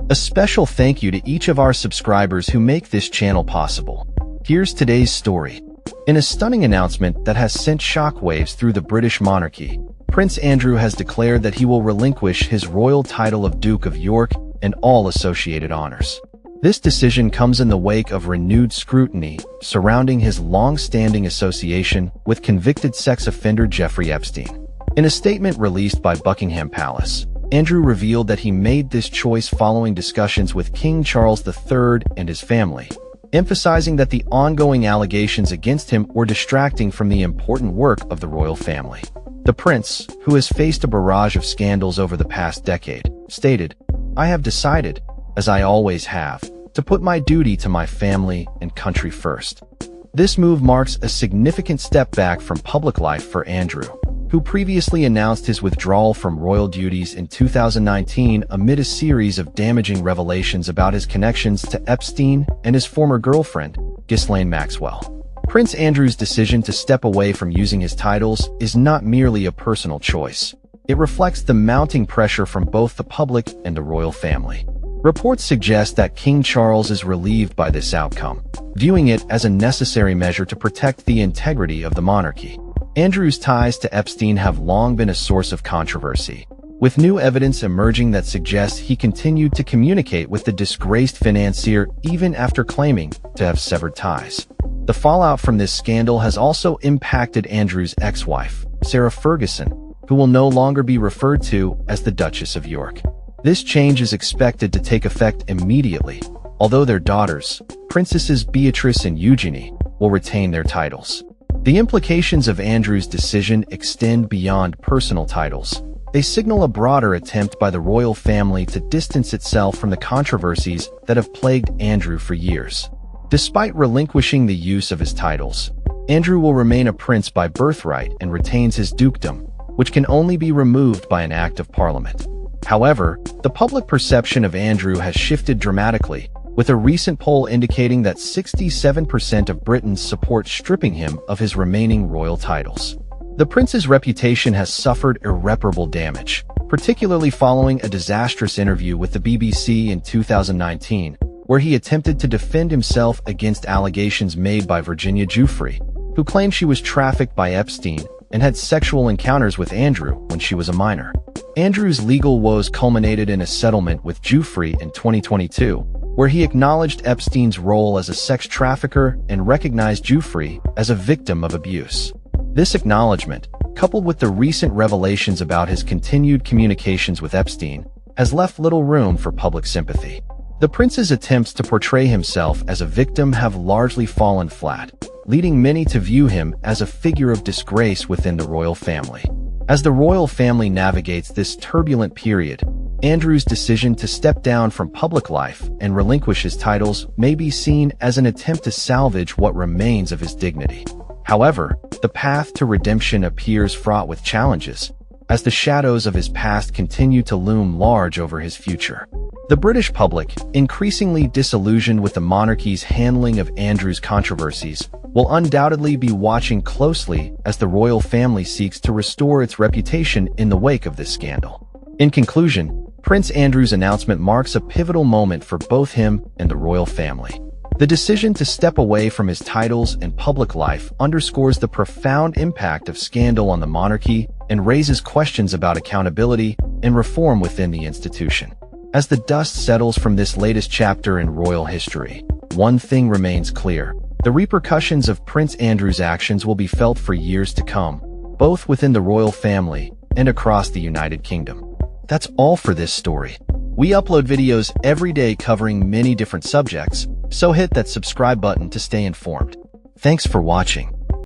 A special thank you to each of our subscribers who make this channel possible. Here's today's story. In a stunning announcement that has sent shockwaves through the British monarchy, Prince Andrew has declared that he will relinquish his royal title of Duke of York and all associated honors. This decision comes in the wake of renewed scrutiny surrounding his long-standing association with convicted sex offender Jeffrey Epstein. In a statement released by Buckingham Palace, Andrew revealed that he made this choice following discussions with King Charles III and his family, emphasizing that the ongoing allegations against him were distracting from the important work of the royal family. The prince, who has faced a barrage of scandals over the past decade, stated, "I have decided, as I always have, to put my duty to my family and country first." This move marks a significant step back from public life for Andrew, who previously announced his withdrawal from royal duties in 2019 amid a series of damaging revelations about his connections to Epstein and his former girlfriend, Ghislaine Maxwell. Prince Andrew's decision to step away from using his titles is not merely a personal choice. It reflects the mounting pressure from both the public and the royal family. Reports suggest that King Charles is relieved by this outcome, viewing it as a necessary measure to protect the integrity of the monarchy. Andrew's ties to Epstein have long been a source of controversy, with new evidence emerging that suggests he continued to communicate with the disgraced financier even after claiming to have severed ties. The fallout from this scandal has also impacted Andrew's ex-wife, Sarah Ferguson, who will no longer be referred to as the Duchess of York. This change is expected to take effect immediately, although their daughters, Princesses Beatrice and Eugenie, will retain their titles. The implications of Andrew's decision extend beyond personal titles. They signal a broader attempt by the royal family to distance itself from the controversies that have plagued Andrew for years. Despite relinquishing the use of his titles, Andrew will remain a prince by birthright and retains his dukedom, which can only be removed by an act of parliament. However, the public perception of Andrew has shifted dramatically, with a recent poll indicating that 67% of Britons support stripping him of his remaining royal titles. The prince's reputation has suffered irreparable damage, particularly following a disastrous interview with the BBC in 2019, where he attempted to defend himself against allegations made by Virginia Giuffre, who claimed she was trafficked by Epstein and had sexual encounters with Andrew when she was a minor. Andrew's legal woes culminated in a settlement with Giuffre in 2022, where he acknowledged Epstein's role as a sex trafficker and recognized Giuffre as a victim of abuse. This acknowledgement, coupled with the recent revelations about his continued communications with Epstein, has left little room for public sympathy. The prince's attempts to portray himself as a victim have largely fallen flat, leading many to view him as a figure of disgrace within the royal family. As the royal family navigates this turbulent period, Andrew's decision to step down from public life and relinquish his titles may be seen as an attempt to salvage what remains of his dignity. However, the path to redemption appears fraught with challenges, as the shadows of his past continue to loom large over his future. The British public, increasingly disillusioned with the monarchy's handling of Andrew's controversies, will undoubtedly be watching closely as the royal family seeks to restore its reputation in the wake of this scandal. In conclusion, Prince Andrew's announcement marks a pivotal moment for both him and the royal family. The decision to step away from his titles and public life underscores the profound impact of scandal on the monarchy and raises questions about accountability and reform within the institution. As the dust settles from this latest chapter in royal history, one thing remains clear. The repercussions of Prince Andrew's actions will be felt for years to come, both within the royal family and across the United Kingdom. That's all for this story. We upload videos every day covering many different subjects, so hit that subscribe button to stay informed. Thanks for watching.